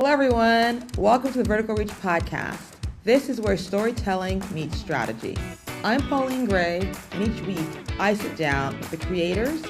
Hello, everyone. Welcome to the Vertical Reach podcast. This is where storytelling meets strategy. I'm Pauline Gray, and each week I sit down with the creators,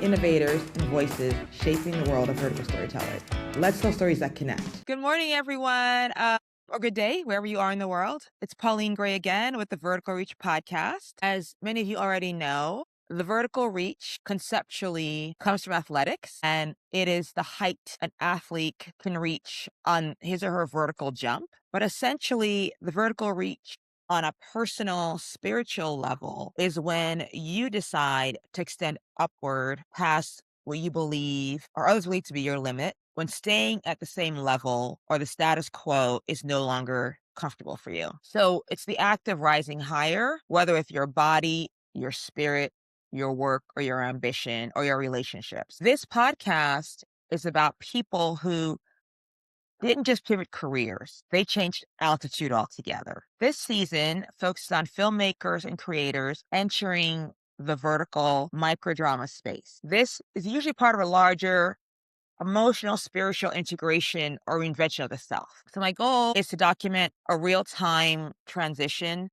innovators, and voices shaping the world of vertical storytelling. Let's tell stories that connect. Good morning, everyone, or good day, wherever you are in the world. It's Pauline Gray again with the Vertical Reach podcast. As many of you already know, the vertical reach conceptually comes from athletics, and it is the height an athlete can reach on his or her vertical jump. But essentially, the vertical reach on a personal, spiritual level is when you decide to extend upward past what you believe or others believe to be your limit, when staying at the same level or the status quo is no longer comfortable for you. So it's the act of rising higher, whether with your body, your spirit, your work, or your ambition, or your relationships. This podcast is about people who didn't just pivot careers, they changed altitude altogether. This season focuses on filmmakers and creators entering the vertical microdrama space. This is usually part of a larger emotional, spiritual integration or reinvention of the self. So my goal is to document a real-time transition,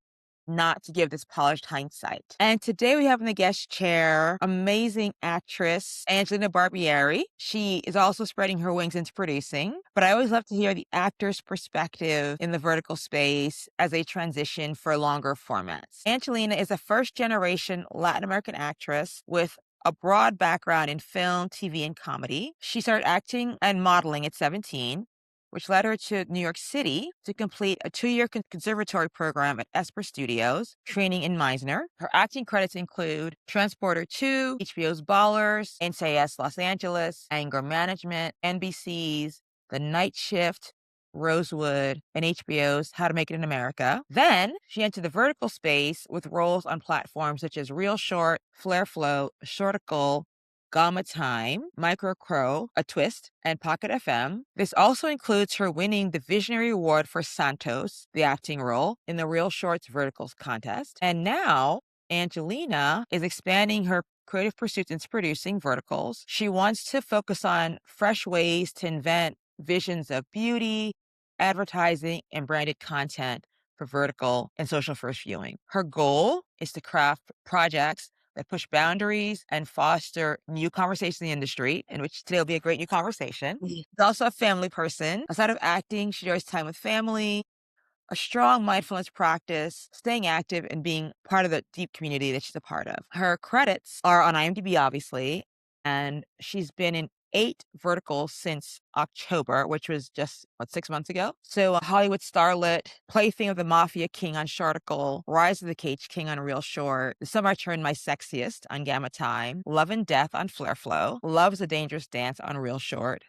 not to give this polished hindsight. And today we have in the guest chair amazing actress Angelina Barbieri. She is also spreading her wings into producing, but I always love to hear the actor's perspective in the vertical space as they transition for longer formats. Angelina is a first-generation Latin American actress with a broad background in film, TV, and comedy. She started acting and modeling at 17, which led her to New York City to complete a 2-year conservatory program at Esper Studios, training in Meisner. Her acting credits include Transporter 2, HBO's Ballers, NCIS Los Angeles, Anger Management, NBC's The Night Shift, Rosewood, and HBO's How to Make It in America. Then she entered the vertical space with roles on platforms such as Real Short, Flare Flow, Shorticle, Gamma Time, Micro Crow, A Twist, and Pocket FM. This also includes her winning the Visionary Award for Santos, the acting role, in the Real Shorts Verticals contest. And now, Angelina is expanding her creative pursuits into producing verticals. She wants to focus on fresh ways to invent visions of beauty, advertising, and branded content for vertical and social first viewing. Her goal is to craft projects that push boundaries and foster new conversations in the industry, in which today will be a great new conversation. She's also a family person. Aside of acting, she enjoys time with family, a strong mindfulness practice, staying active, and being part of the deep community that she's a part of. Her credits are on IMDb, obviously, and she's been in 8 verticals since October, which was just, 6 months ago? So a Hollywood starlet, Plaything of the Mafia King on Shorticle, Rise of the Cage King on Real Short, The Summer I Turned My Sexiest on Gamma Time, Love and Death on Flare Flow, Love's a Dangerous Dance on Real Short,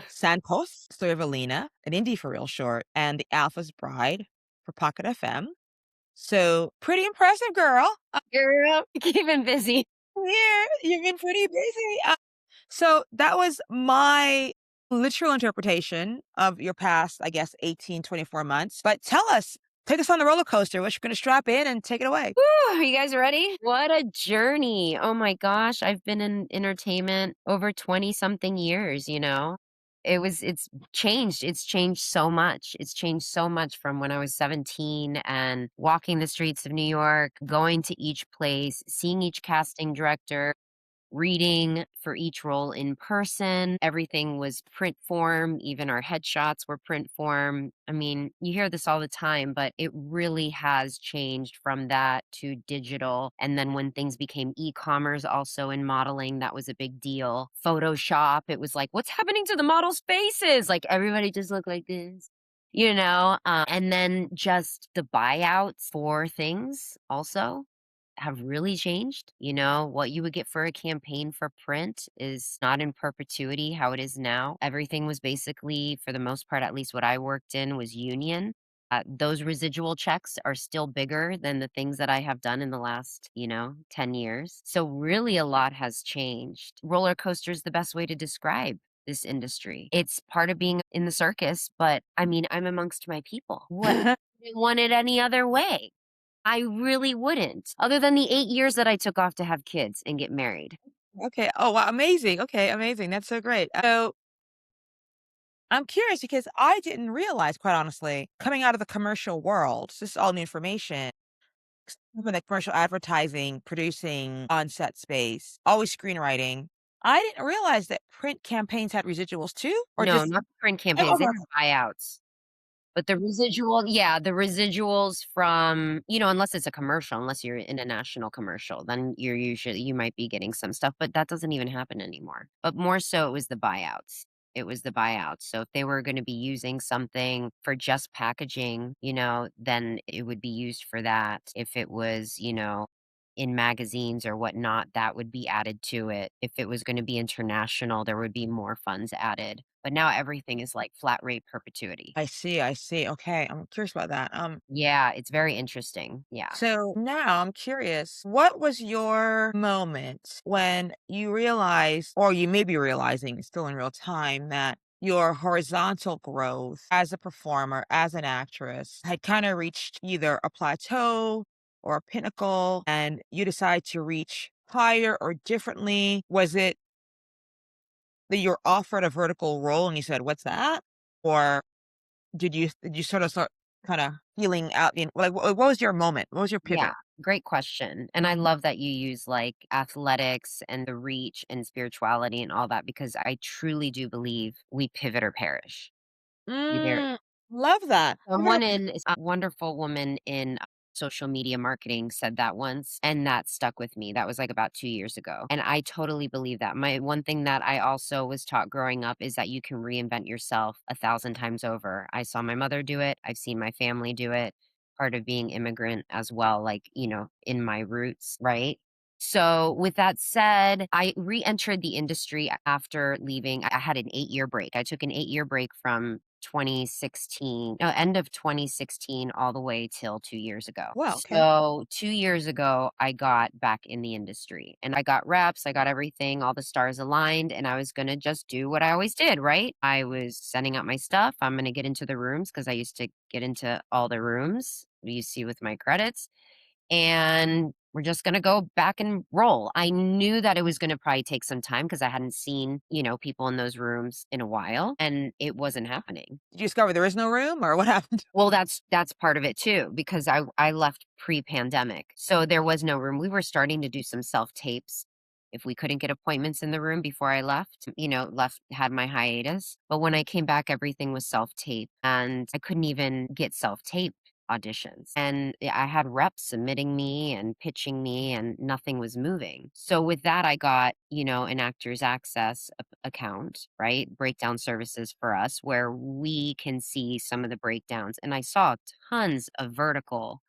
Santos, Story of Alina, an indie for Real Short, and The Alpha's Bride for Pocket FM. So pretty impressive, girl. Girl, keeping busy. Yeah, you've been pretty busy. So that was my literal interpretation of your past, I guess, 18, 24 months. But tell us, take us on the roller coaster. We're going to strap in and take it away. Woo, are you guys ready? What a journey. Oh my gosh. I've been in entertainment over 20 something years, you know? It's changed. It's changed so much. It's changed so much from when I was 17 and walking the streets of New York, going to each place, seeing each casting director, reading for each role in person. Everything was print form. Even our headshots were print form. I mean, you hear this all the time, but it really has changed from that to digital. And then when things became e-commerce also in modeling, that was a big deal. Photoshop, it was like, what's happening to the models' faces? Like everybody just looked like this. And then just the buyouts for things also have really changed. You know, what you would get for a campaign for print is not in perpetuity how it is now. Everything was basically, for the most part, at least what I worked in, was union. Those residual checks are still bigger than the things that I have done in the last, 10 years. So really a lot has changed. Roller coaster is the best way to describe this industry. It's part of being in the circus, but I mean, I'm amongst my people. What I want it any other way? I really wouldn't, other than the 8 years that I took off to have kids and get married. Okay. Oh, wow. Amazing. Okay. Amazing. That's so great. So I'm curious because I didn't realize, quite honestly, coming out of the commercial world, this is all new information. Even like commercial advertising, producing on-set space, always screenwriting. I didn't realize that print campaigns had residuals too, or No, just not the print campaigns, they over. have buyouts. But the residual yeah, the residuals from unless it's a commercial, unless you're in a national commercial, then you might be getting some stuff, but that doesn't even happen anymore. But more so it was the buyouts. It was the buyouts. So if they were gonna be using something for just packaging, then it would be used for that. If it was, in magazines or whatnot, that would be added to it. If it was gonna be international, there would be more funds added. But now everything is like flat rate perpetuity. I see, I see. Okay, I'm curious about that. Yeah, it's very interesting. Yeah. So now I'm curious, what was your moment when you realized, or you may be realizing still in real time, that your horizontal growth as a performer, as an actress, had kind of reached either a plateau or a pinnacle, and you decide to reach higher or differently? Was it that you're offered a vertical role and you said, "What's that?" Or did you sort of start kinda feeling out in like, what was your moment? What was your Yeah, pivot? great question. And I love that you use like athletics and the reach and spirituality and all that because I truly do believe we pivot or perish. Either Mm, love that. Okay. someone in a wonderful woman in social media marketing said that once, and that stuck with me. That was like about 2 years ago, and I totally believe that. My one thing that I also was taught growing up is that you can reinvent yourself 1,000 times over. I saw my mother do it, I've seen my family do it, part of being immigrant as well, like, in my roots, right? So, with that said, I re-entered the industry after leaving. I had an 8-year break. I took an 8-year break from 2016 no, end of 2016 all the way till 2 years ago. Wow, okay. So, 2 years ago, I got back in the industry, and I got reps, I got everything, all the stars aligned, and I was gonna just do what I always did, right? I was sending out my stuff, I'm gonna get into the rooms because I used to get into all the rooms, you see with my credits, and we're just gonna go back and roll. I knew that it was gonna probably take some time because I hadn't seen, people in those rooms in a while, and it wasn't happening. Did you discover there is no room or what happened? Well, that's part of it too, because I left pre-pandemic, so there was no room. We were starting to do some self-tapes if we couldn't get appointments in the room before I left, had my hiatus. But when I came back, everything was self-tape, and I couldn't even get self-tape auditions. And I had reps submitting me and pitching me, and nothing was moving. So with that, I got, an Actors Access account, right? Breakdown services for us where we can see some of the breakdowns. And I saw tons of vertical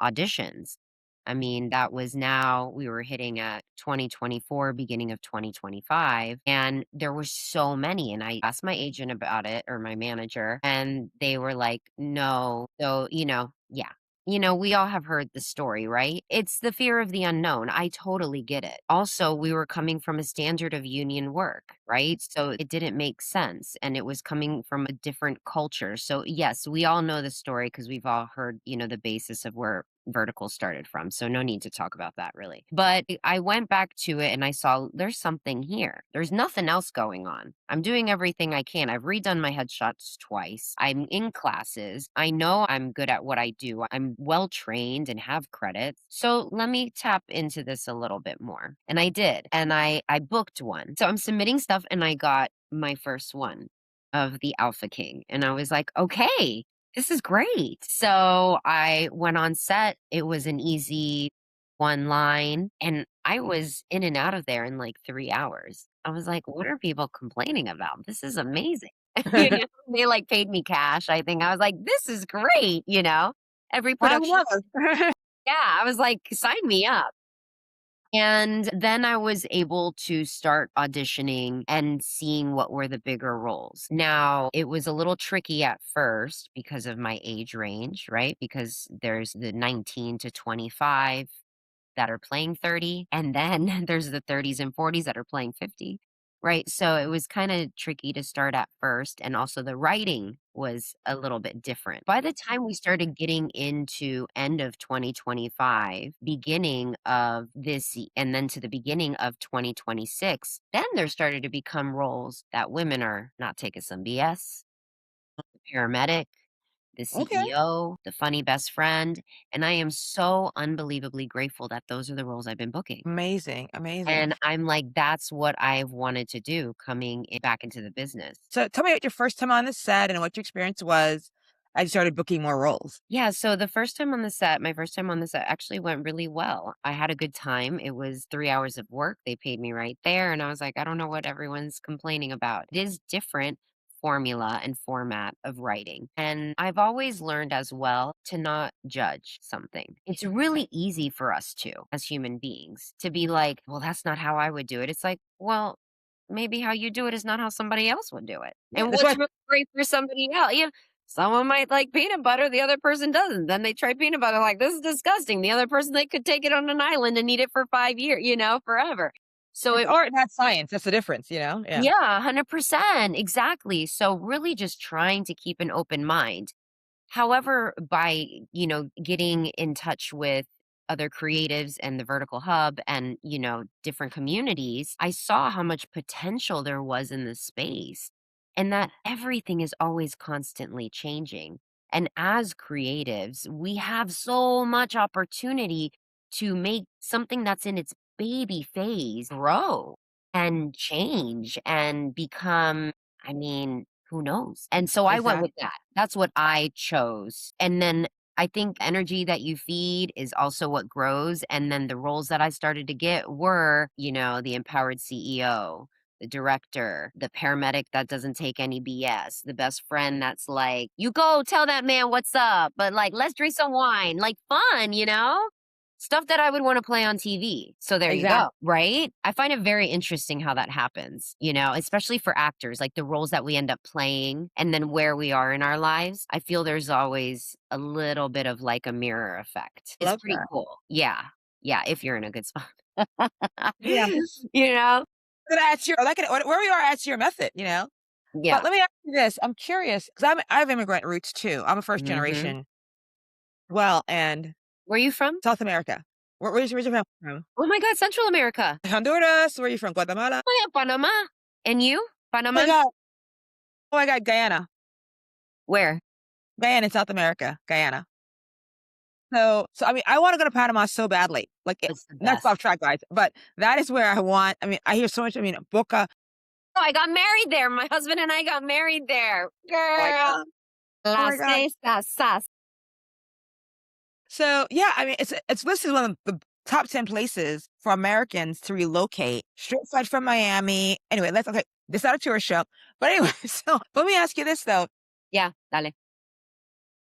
auditions. I mean, that was now we were hitting at 2024, beginning of 2025, and there were so many. And I asked my agent about it or my manager, and they were like, no. So, yeah. We all have heard the story, right? It's the fear of the unknown. I totally get it. Also, we were coming from a standard of union work, right? So it didn't make sense. And it was coming from a different culture. So, yes, we all know the story because we've all heard, the basis of where vertical started from. So no need to talk about that really. But I went back to it and I saw there's something here. There's nothing else going on. I'm doing everything I can. I've redone my headshots twice. I'm in classes. I know I'm good at what I do. I'm well trained and have credits. So let me tap into this a little bit more. And I did. And I booked one. So I'm submitting stuff and I got my first one of the Alpha King. And I was like, okay, this is great. So I went on set. It was an easy one line, and I was in and out of there in like 3 hours. I was like, "What are people complaining about? This is amazing." They, like, paid me cash, I think. I was like, "This is great," Every I production love it. yeah, I was like, "Sign me up." And then I was able to start auditioning and seeing what were the bigger roles. Now, it was a little tricky at first because of my age range, right? Because there's the 19 to 25 that are playing 30, and then there's the 30s and 40s that are playing 50. right? So it was kinda tricky to start at first, and also the writing was a little bit different. By the time we started getting into end of 2025, beginning of and then to the beginning of 2026, then there started to become roles that women are not taking some BS, the paramedic, the Okay. CEO, the funny best friend, and I am so unbelievably grateful that those are the roles I've been booking. Amazing. Amazing. And I'm like, that's what I've wanted to do coming back into the business. So tell me about your first time on the set and what your experience was as you started booking more roles. Yeah, so the first time on the set, my first time on the set actually went really well. I had a good time. It was 3 hours of work. They paid me right there. And I was like, I don't know what everyone's complaining about. It is different formula and format of writing. And I've always learned as well to not judge something. It's really easy for us to, as human beings, to be like, well, that's not how I would do it. It's like, well, maybe how you do it is not how somebody else would do it. Yeah, And that's what's why really great for somebody else? Someone might like peanut butter, the other person doesn't. Then they try peanut butter, like, this is disgusting. The other person, they could take it on an island and eat it for 5 years, forever. So it's it, art, not science. That's the difference, you know? Yeah. yeah, 100%. Exactly. So really just trying to keep an open mind. However, by, getting in touch with other creatives and the vertical hub and, different communities, I saw how much potential there was in the space and that everything is always constantly changing. And as creatives, we have so much opportunity to make something that's in its baby phase grow and change and become, I mean, who knows? And so I went with Exactly. that. That's what I chose. And then I think energy that you feed is also what grows. And then the roles that I started to get were, the empowered CEO, the director, the paramedic that doesn't take any BS, the best friend that's like, you go tell that man what's up, but like, let's drink some wine, like fun. Stuff that I would wanna play on TV. So there you Exactly. go, right? I find it very interesting how that happens, especially for actors, like the roles that we end up playing and then where we are in our lives. I feel there's always a little bit of like a mirror effect. It's Love pretty that. cool. Yeah. Yeah, if you're in a good spot. Yeah. You know? Where we are adds to your method, you know? But Yeah. let me ask you this. I'm curious because I have immigrant roots too. I'm a first Mhm. generation. Well, and Where you from? South America. Where's your family from? Oh my god, Central America. Honduras. Where are you from? Guatemala. Oh, yeah, Panama. And you? Oh my Panama? God. Oh my God. Guyana. Where? Guyana in South America. Guyana. So I mean, I want to go to Panama so badly. It's the Not best. off track, guys, but that is where I want. I mean, I hear so much. I mean, Boca. Oh, I got married there. My husband and I got married there. Oh my Girl. God. Oh my Las God. Sas. So yeah, I mean, it's listed as one of the top 10 places for Americans to relocate. Straight flight from Miami. Anyway, let's okay. This is not a tourist show, but anyway. So let me ask you this though: Yeah, dale.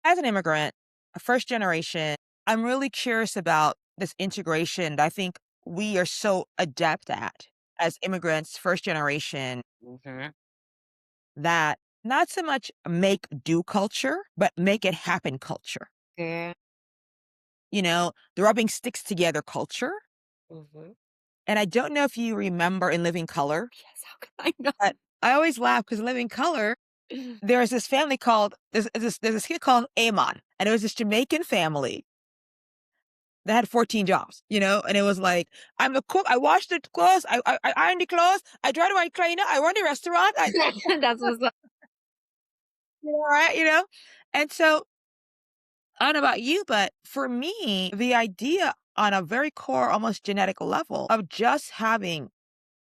as an immigrant, a first generation, I'm really curious about this integration that I think we are so adept at as immigrants, first generation, Mhm. that not so much make do culture, but make it happen culture. Girl. You know, the rubbing sticks together culture. Mhm. And I don't know if you remember in Living Color, Yes, how could I not? but I always laugh because in Living Color, there's this family called there's this kid called Amon, and it was this Jamaican family that had 14 jobs, you know, and it was like, I'm the cook, I wash the clothes, I iron the clothes, I drive the white cleaner, I run the restaurant, That's what's up. right, you know, and so I don't know about you, but for me, the idea on a very core, almost genetic level of just having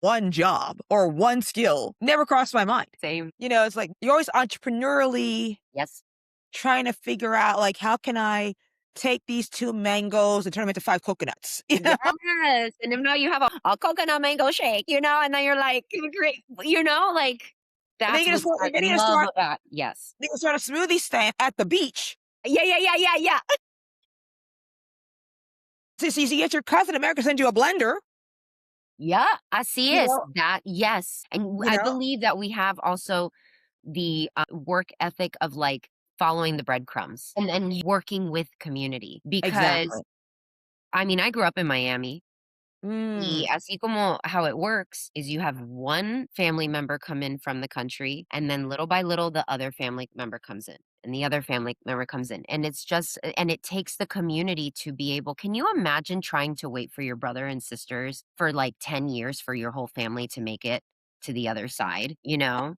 one job or one skill never crossed my mind. Same. You know, it's like you're always entrepreneurially Yes. trying to figure out, like, how can I take these 2 mangoes and turn them into 5 coconuts? You know? Yes. And then now you have a coconut mango shake, and then you're like, great, like And then that's you what just I then you just love start about yes. you can start a smoothie stand at the beach. Yeah, yeah, yeah, yeah, yeah. So you get your cousin America send you a blender, Yeah, así you es. know That yes, and you I know? believe that we have also the, work ethic of, like, following the breadcrumbs and working with community because, Exactly. I mean, I grew up in Miami, Mm. Así como how it works is you have one family member come in from the country, and then little by little, the other family member comes in, and the other family member comes in. And it's just, and it takes the community to be able, can you imagine trying to wait for your brother and sisters for like 10 years for your whole family to make it to the other side, you know?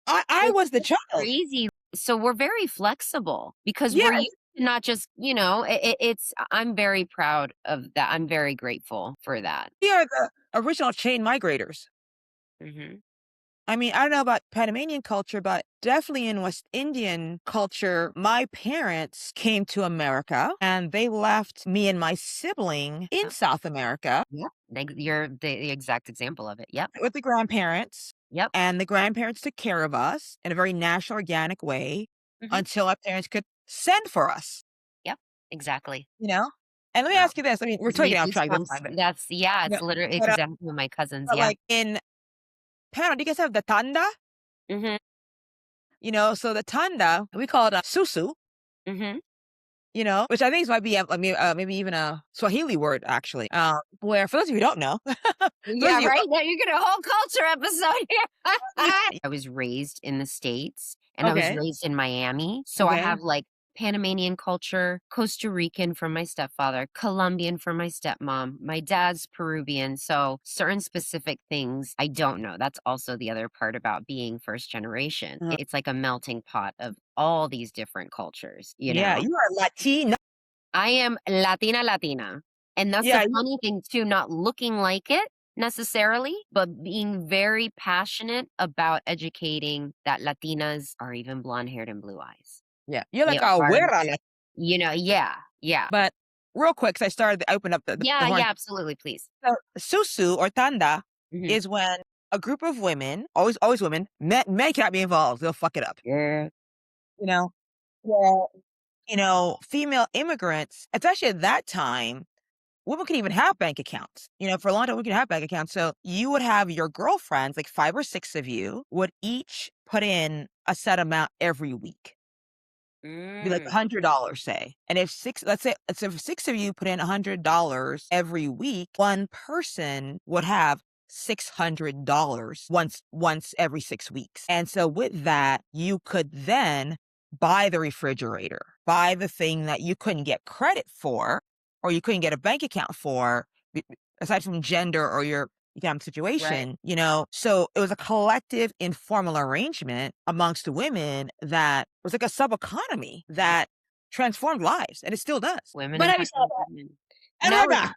I It's was the just child. crazy. So we're very flexible because we're Yes, used to not just, I'm very proud of that. I'm very grateful for that. we are the original chain migrators. Mhm. I mean, I don't know about Panamanian culture, but definitely in West Indian culture, my parents came to America and they left me and my sibling in Yep. South America Yep. Like, you're the exact example of it. Yep. with the grandparents. Yep. And the grandparents took care of us in a very natural, organic way Mhm. until our parents could send for us, Yep. Exactly. you know? And let me Wow. ask you this. I mean, we're Gives me taking off track this goosebumps. time, but, That's yeah, you know, it's literally but, uh, exactly with my cousins, but yeah. like in Panama, do you guys have the tanda? Mhm. So the tanda, we call it a susu, Mhm. which I think might be maybe even a Swahili word actually. Where for those of you who don't know, for those of Yeah, you, right? Now you're getting a whole culture episode here. you- I was raised in the States, and I was okay, raised in Miami, so I okay, have, like, Panamanian culture, Costa Rican from my stepfather, Colombian from my stepmom, my dad's Peruvian, so certain specific things I don't know. That's also the other part about being first generation. uh, It's like a melting pot of all these different cultures, you yeah, know? you are Latina. I am Latina, Latina. And that's the Yeah, funny thing too, not looking like it necessarily, but being very passionate about educating that Latinas are even blonde haired and blue eyes. yeah, you're They like a are, güera. yeah, yeah. But real quick, 'cause I opened up the Yeah, horn. yeah, absolutely, please. So, susu or tanda Mhm. is when a group of women, always women, men cannot be involved. They'll fuck it up. Yeah. You know, well, female immigrants, especially at that time, women could even have bank accounts. For a long time, we could have bank accounts. So you would have your girlfriends, like 5 or 6 of you, would each put in a set amount every week. Be like Mm, $100, say. And if let's say if 6 of you put in $100 every week, one person would have $600 once every 6 weeks. And so with that, you could then buy the refrigerator, buy the thing that you couldn't get credit for or you couldn't get a bank account for, aside from gender or your economic right. situation. So it was a collective informal arrangement amongst women that was like a sub economy that transformed lives, and it still does. Women But having said empowering that, women. and No, we're back.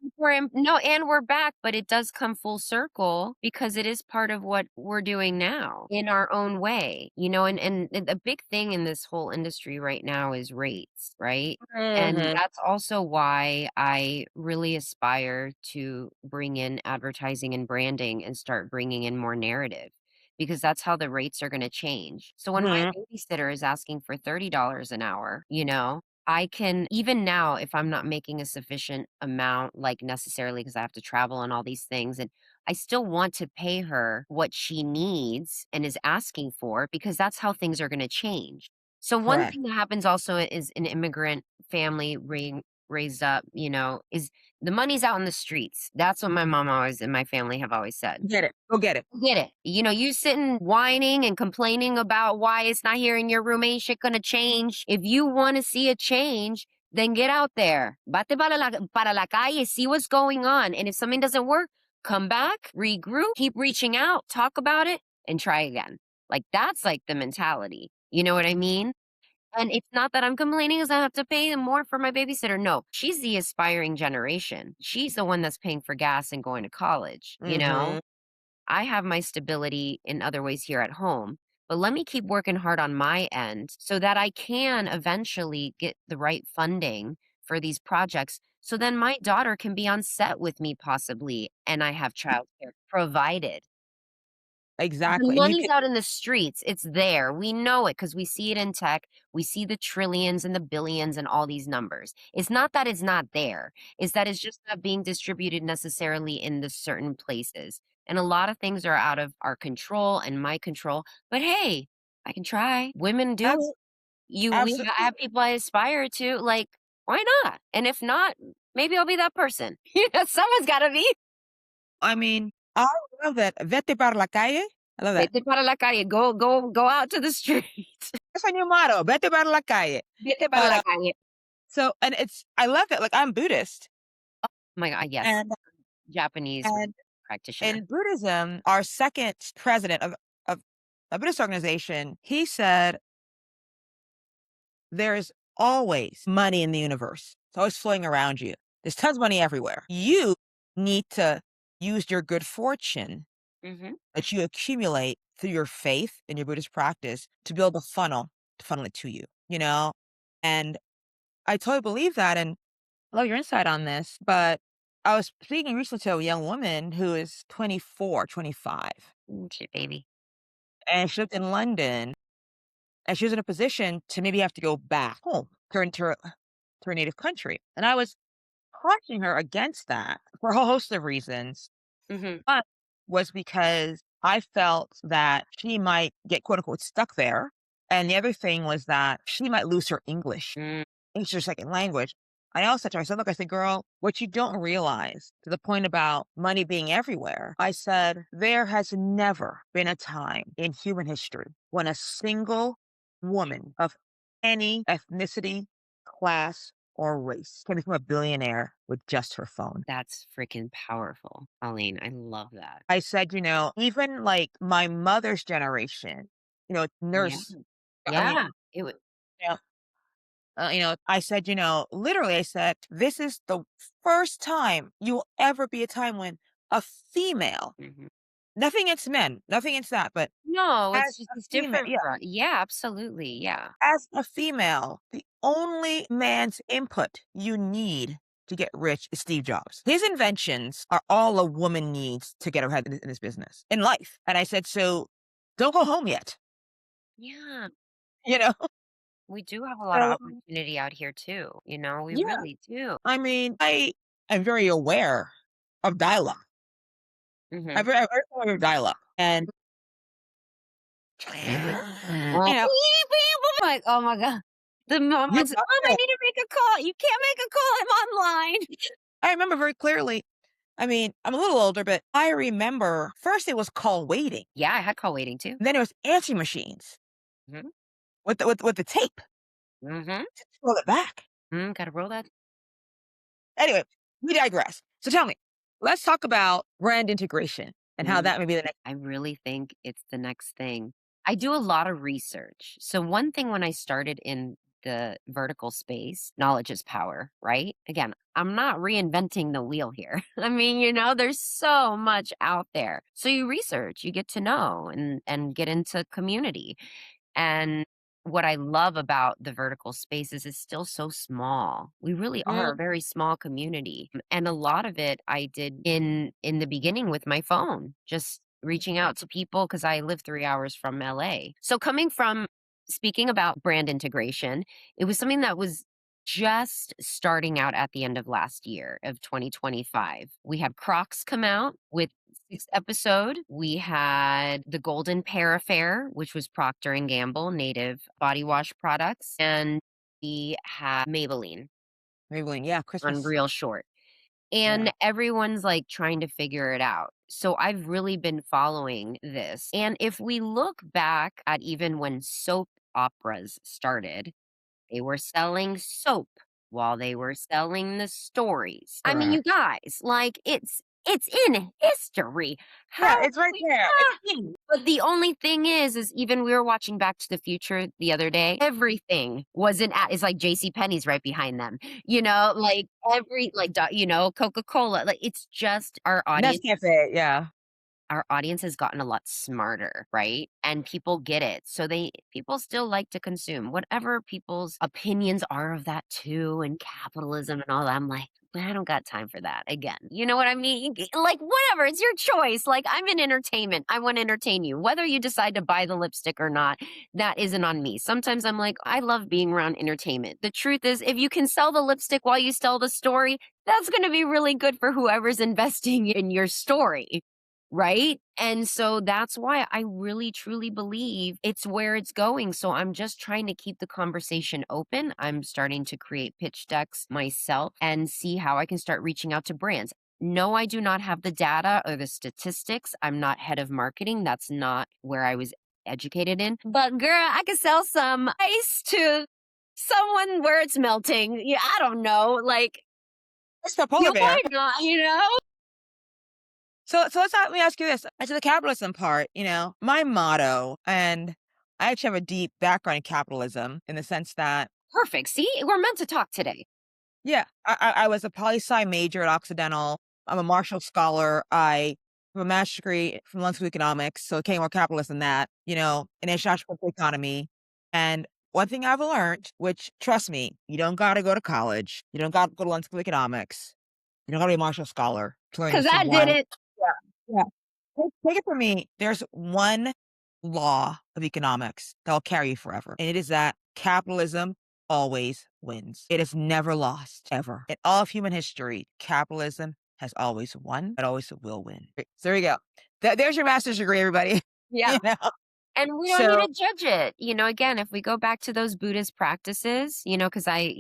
no, and we're back, but it does come full circle because it is part of what we're doing now in our own way, and the big thing in this whole industry right now is rates, right? And Mhm. that's also why I really aspire to bring in advertising and branding and start bringing in more narrative because that's how the rates are going to change. So when my Mhm. babysitter is asking for $30 an hour, I can even now, if I'm not making a sufficient amount, like, necessarily because I have to travel and all these things, and I still want to pay her what she needs and is asking for because that's how things are gonna change. So one Correct. thing that happens also is an immigrant family raised up, is the money's out in the streets. That's what my mom always and my family have always said. Get it. Go get it. Get it. You sitting whining and complaining about why it's not here in your room, ain't shit gonna change. If you want to see a change, then get out there. Bate para la calle, see what's going on. And if something doesn't work, come back, regroup, keep reaching out, talk about it, and try again. Like that's like the mentality. You know what I mean? And it's not that I'm complaining as I have to pay more for my babysitter. No, she's the aspiring generation. She's the one that's paying for gas and going to college. Mhm. I have my stability in other ways here at home, but let me keep working hard on my end so that I can eventually get the right funding for these projects. So then my daughter can be on set with me possibly, and I have childcare provided. The Exactly. And you money's can out in the streets. It's there. We know it because we see it in tech. We see the trillions and the billions and all these numbers. It's not that it's not there. It's that it's just not being distributed necessarily in the certain places. And a lot of things are out of our control and my control. But hey, I can try. Women do abs it. I absolutely. have people I aspire to. Like, why not? And if not, maybe I'll be that person. Someone's got to be. I mean, I love that. Vete para la calle. I love that. Vete para la calle. Go out to the street. That's my new motto. Vete para la calle. Vete para But la calle. so, and I love it. Like I'm Buddhist, Oh my god, yes. and Japanese and practitioner. in Buddhism, our second president of a Buddhist organization, he said, "There's always money in the universe. It's always flowing around you. There's tons of money everywhere. You need to use your good fortune Mhm. that you accumulate through your faith and your Buddhist practice to build a funnel to funnel it to you, you know?" And I totally believe that. And I love your insight on this. But I was speaking recently to a young woman who is 24, 25, Shit, baby. and she lived in London, and she was in a position to maybe have to go back home to her native country. And I was cautioning her against that for a whole host of reasons. Mhm. One was because I felt that she might get quote unquote stuck there. And the other thing was that she might lose her English. Mm. English is her second language. I also said to her, I said, look, I said, girl, what you don't realize to the point about money being everywhere, I said, there has never been a time in human history when a single woman of any ethnicity, class, or race can become a billionaire with just her phone. That's freaking powerful, Pauline. I love that. I said, even like my mother's generation, Yeah. nurse, I mean, Yeah. It would. you know, I said, literally, I said, this is the first time you will ever be a time when a female, Mhm. nothing against men, nothing against that, but No, as a it's female, different yeah, for yeah, absolutely, yeah. as a female, the only man's input you need to get rich is Steve Jobs. His inventions are all a woman needs to get ahead in this business, in life. And I said, so don't go home yet, Yeah, you know? we do have a lot of So, opportunity out here too, we yeah, really do. I mean, I am very aware of dialogue. Mhm. I'm very familiar with dialogue. And, Well, you know, beep, beep, I'm like, "Oh my god." The you mom's, got "Mom, I it. need to make a call." "You can't make a call, I'm online." I remember very clearly. I mean, I'm a little older, but I remember first it was call waiting. Yeah, I had call waiting too. Then it was answering machines Mhm, with the tape mhm, to roll it back. gotta roll that. Anyway, we digress. So tell me, let's talk about brand integration and how Mm. that may be the next. I really think it's the next thing. I do a lot of research. So, one thing when I started in the vertical space, knowledge is power, right? Again, I'm not reinventing the wheel here. I mean, there's so much out there. So you research, you get to know and get into community. And what I love about the vertical space is it's still so small. We really Mm, are a very small community. And a lot of it I did in the beginning with my phone, just reaching out to people because I live 3 hours from LA. So coming from speaking about brand integration, it was something that was just starting out at the end of last year of 2025. We had Crocs come out with sixth episode. We had the Golden Pear Affair, which was Procter and Gamble native body wash products, and we had Maybelline Maybelline, yeah, on Christmas. Real Short. Yeah. And everyone's like trying to figure it out. So I've really been following this. And if we look back at even when soap operas started, they were selling soap while they were selling the stories. I mean, you Correct. guys, like it's in history. How Yeah, do it's right we there. not? But the only thing is even we were watching Back to the Future the other day. Everything was an ad. It's like J.C. Penney's right behind them. Like every Coca-Cola. Like it's just Nescafe, yeah. our audience has gotten a lot smarter, right? And people get it. So people still like to consume whatever people's opinions are of that too and capitalism and all that. I'm like, I don't got time for that again. You know what I mean? Like whatever, it's your choice. Like I'm in entertainment. I want to entertain you. Whether you decide to buy the lipstick or not, that isn't on me. Sometimes I'm like, I love being around entertainment. The truth is if you can sell the lipstick while you sell the story, that's going to be really good for whoever's investing in your story. Right? And so that's why I really truly believe it's where it's going. So I'm just trying to keep the conversation open. I'm starting to create pitch decks myself and see how I can start reaching out to brands. No, I do not have the data or the statistics. I'm not head of marketing. That's not where I was educated in. But girl, I could sell some ice to someone where it's melting. Yeah, I don't know. Like, It's the yeah, polar bear. why not? You know? So let me ask you this. To the capitalism part, my motto, and I actually have a deep background in capitalism in the sense that, Perfect. See, we're meant to talk today. yeah, I was a poli-sci major at Occidental. I'm a Marshall Scholar. I have a master's degree from London School of Economics, so it became more capitalist than that, in international political economy. And one thing I've learned, which trust me, you don't got to go to college. You don't got to go to London School of Economics. You don't got to be a Marshall Scholar to learn Because this I did one. it. Yeah. Take it from me, there's one law of economics that'll carry you forever, and it is that capitalism always wins. It has never lost, ever. In all of human history, capitalism has always won. It always will win. So there you go. There's your master's degree, everybody. Yeah. You know? And we don't need So to judge it. Again, if we go back to those Buddhist practices, because I,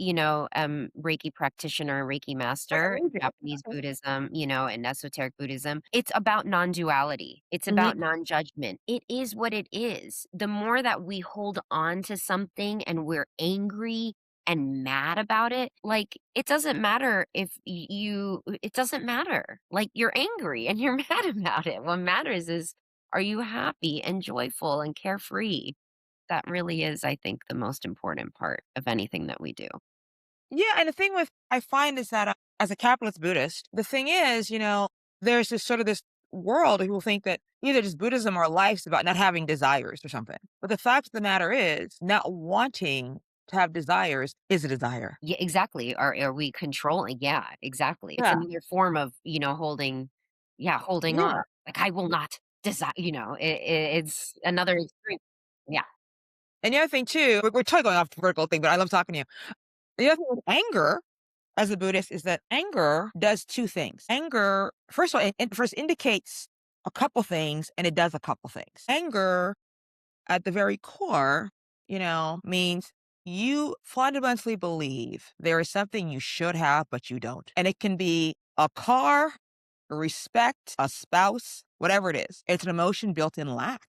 am Reiki practitioner, Reiki that's master, amazing. Japanese Buddhism, and esoteric Buddhism, it's about non-duality. It's Mhm. about non-judgment. It is what it is. The more that we hold on to something and we're angry and mad about it, like it doesn't matter if it doesn't matter. Like you're angry and you're mad about it. What matters is, are you happy and joyful and carefree? That really is, I think, the most important part of anything that we do. Yeah, and the thing with I find is that, as a capitalist Buddhist, the thing is, there's this sort of this world of people think that either just Buddhism or life's about not having desires or something. But the fact of the matter is, not wanting to have desires is a desire. Yeah, exactly. Are we controlling? Yeah, exactly. It's Yeah. another form of, holding, yeah, holding on. Yeah. Like I will not desire, it's another extreme. Yeah. And the other thing too, we're totally going off the vertical thing, but I love talking to you. The other thing with anger as a Buddhist is that anger does two things. Anger, first of all, it first indicates a couple things and it does a couple things. Anger at the very core, means you fundamentally believe there is something you should have, but you don't. And it can be a car, respect, a spouse, whatever it is. It's an emotion built in lack.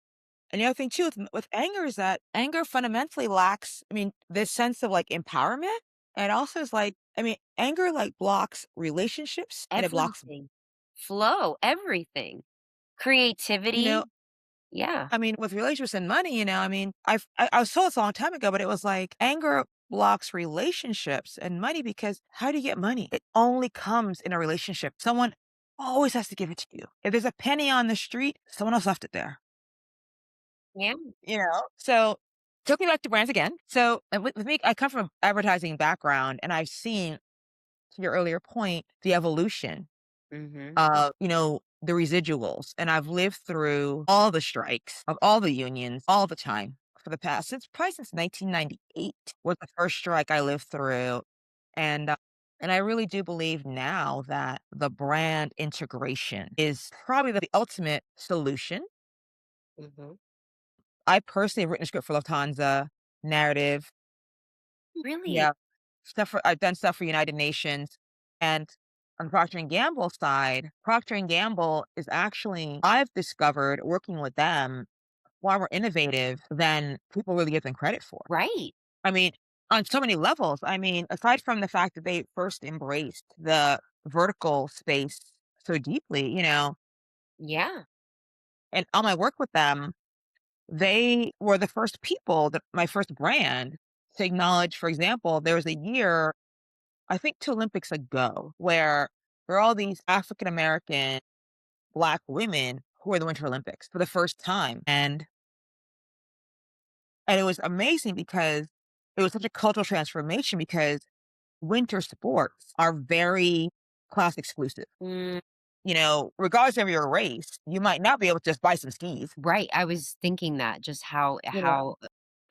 And the other thing too with anger is that anger fundamentally lacks, this sense of like empowerment. And also is like, anger like blocks relationships and it blocks, Everything. Flow, everything. you know, Creativity. Yeah. with relationships and money, I was told this a long time ago, but it was like anger blocks relationships and money because how do you get money? It only comes in a relationship. Someone always has to give it to you. If there's a penny on the street, someone else left it there. Yeah. So talking back to brands again. So with me, I come from an advertising background and I've seen, to your earlier point, the evolution Hmm. of, the residuals. And I've lived through all the strikes of all the unions all the time for the past, probably since 1998 was the first strike I lived through. And I really do believe now that the brand integration is probably the ultimate solution. Hmm. I personally have written a script for Lufthansa, narrative. Really? Yeah. I've done stuff for United Nations, and on Procter& and Gamble side, Procter& and Gamble is actually I've discovered working with them far more innovative than people really give them credit for. Right. I mean, on so many levels. Aside from the fact that they first embraced the vertical space so deeply, Yeah. and all my work with them, they were the first people that my first brand to acknowledge, for example, there was a year I think 2 Olympics ago, where there are all these African American Black women who were the Winter Olympics for the first time, and it was amazing because it was such a cultural transformation because winter sports are very class exclusive. Mm, Regardless of your race, you might not be able to just buy some skis, right. I was thinking that just how you know?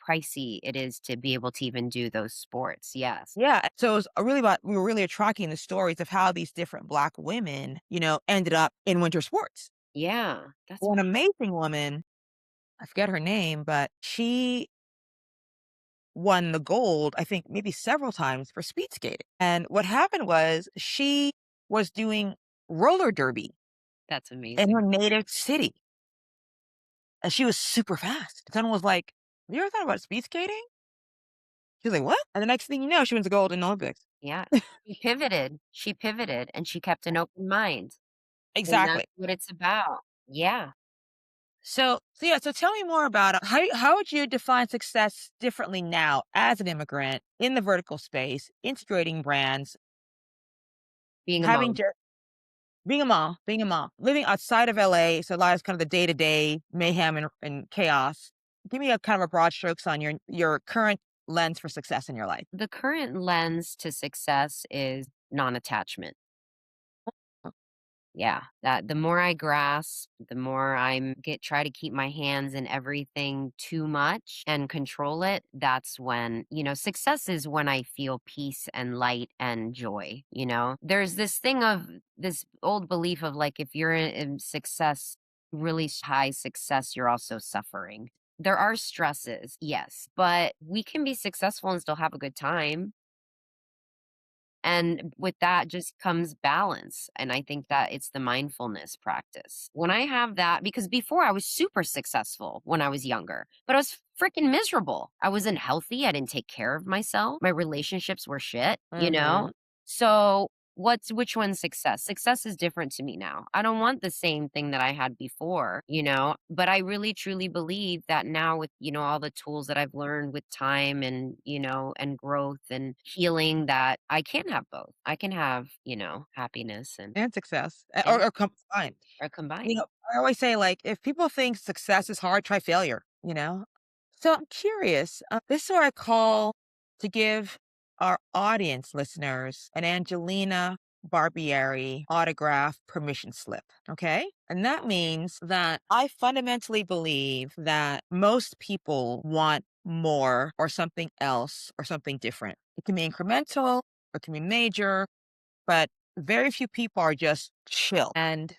pricey it is to be able to even do those sports. Yes. Yeah, so it was really about we were really attracting the stories of how these different Black women, ended up in winter sports. Yeah. That's One amazing woman, I forget her name, but she won the gold, I think maybe several times for speed skating. And what happened was she was doing roller derby That's in her amazing. native city. And she was super fast. Someone was like, "Have you ever thought about speed skating?" She was like, "What?" And the next thing you know, she wins the gold in the Olympics. Yeah. She pivoted, and she kept an open mind, and Exactly. that's what it's about. Yeah. So yeah, so tell me more about how would you define success differently now as an immigrant in the vertical space, integrating brands, Being a having mom. just being a mom, living outside of LA, so a lot of kind of the day-to-day mayhem and chaos. Give me a kind of a broad strokes on your current lens for success in your life. The current lens to success is non-attachment. Yeah, that the more I grasp, the more I'm get try to keep my hands in everything too much and control it, that's when, success is when I feel peace and light and joy, you know? There's this thing of this old belief of like if you're in success, really high success, you're also suffering. There are stresses, yes, but we can be successful and still have a good time. And with that just comes balance. And I think that it's the mindfulness practice. When I have that, because before I was super successful when I was younger, but I was freaking miserable. I wasn't healthy. I didn't take care of myself. My relationships were shit, you know? Mhm. So which one's success? Success is different to me now. I don't want the same thing that I had before, but I really truly believe that now with, all the tools that I've learned with time and, and growth and healing that I can have both. I can have, happiness And success, and or combined. or combined. I always say, like, if people think success is hard, try failure, you know? So I'm curious, this is what I call to give our audience listeners an Angelina Barbieri autograph permission slip, okay? And that means that I fundamentally believe that most people want more or something else or something different. It can be incremental, it can be major, but very few people are just chill. And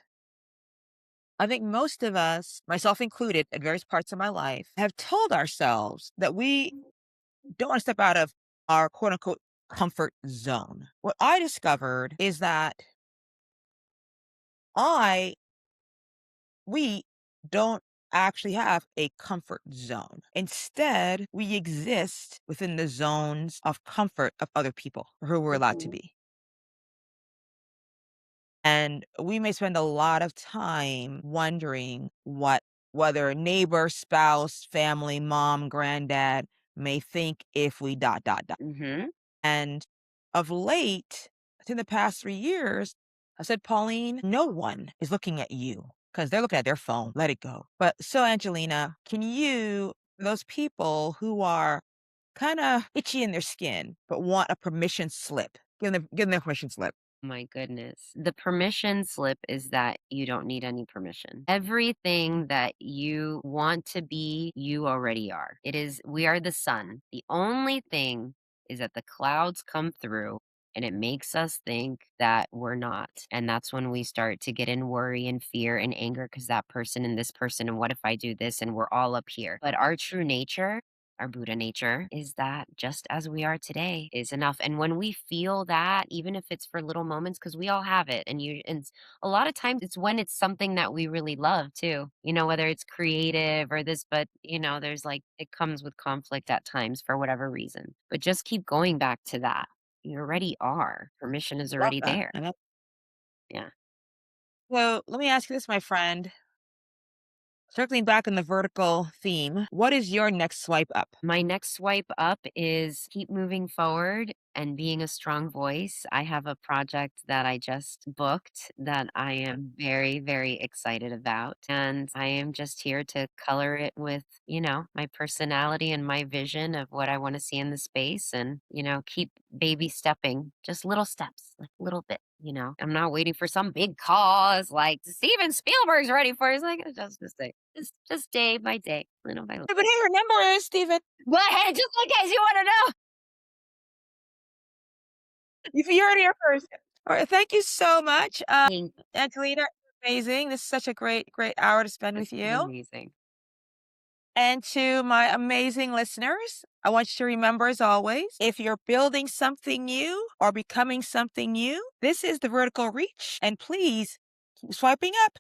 I think most of us, myself included, at various parts of my life, have told ourselves that we don't want to step out of our quote unquote comfort zone. What I discovered is that I, we don't actually have a comfort zone. Instead, we exist within the zones of comfort of other people who we're allowed to Mhm. be. And we may spend a lot of time wondering whether a neighbor, spouse, family, mom, granddad may think if we dot dot dot. Mhm. And of late, in the past 3 years, I said, Pauline, no one is looking at you because they're looking at their phone. Let it go. But so, Angelina, can you, those people who are kind of itchy in their skin but want a permission slip, give them their permission slip. My goodness. The permission slip is that you don't need any permission. Everything that you want to be, you already are. We are the sun. The only thing is that the clouds come through and it makes us think that we're not. And that's when we start to get in worry and fear and anger because that person and this person, and what if I do this? And we're all up here. But our true nature, our Buddha nature is that just as we are today is enough. And when we feel that, even if it's for little moments, because we all have it, a lot of times it's when it's something that we really love too, whether it's creative or this, but there's like it comes with conflict at times for whatever reason. But just keep going back to that. You already are. Permission is Love already that. there. Yeah. So let me ask you this, my friend. Circling back on the vertical theme, what is your next swipe up? My next swipe up is keep moving forward and being a strong voice. I have a project that I just booked that I am very, very excited about. And I am just here to color it with, my personality and my vision of what I want to see in the space and, keep baby stepping, just little steps, like little bit. I'm not waiting for some big cause like Steven Spielberg's ready for. It's like just day, just day by day, little by little. But hey, remember, Stephen, Well, hey, just in case you wanna know. you heard it here first. All right, thank you so much, Thank Angelina. Amazing. This is such a great, great hour to spend This with was you. amazing. And to my amazing listeners, I want you to remember, as always, if you're building something new or becoming something new, this is the Vertical Reach, and please keep swiping up.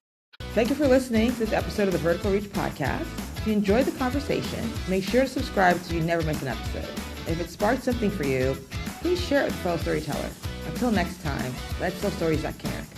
Thank you for listening to this episode of the Vertical Reach podcast. If you enjoyed the conversation, make sure to subscribe so you never miss an episode. And if it sparked something for you, please share it with a fellow storyteller. Until next time, let's tell stories that connect.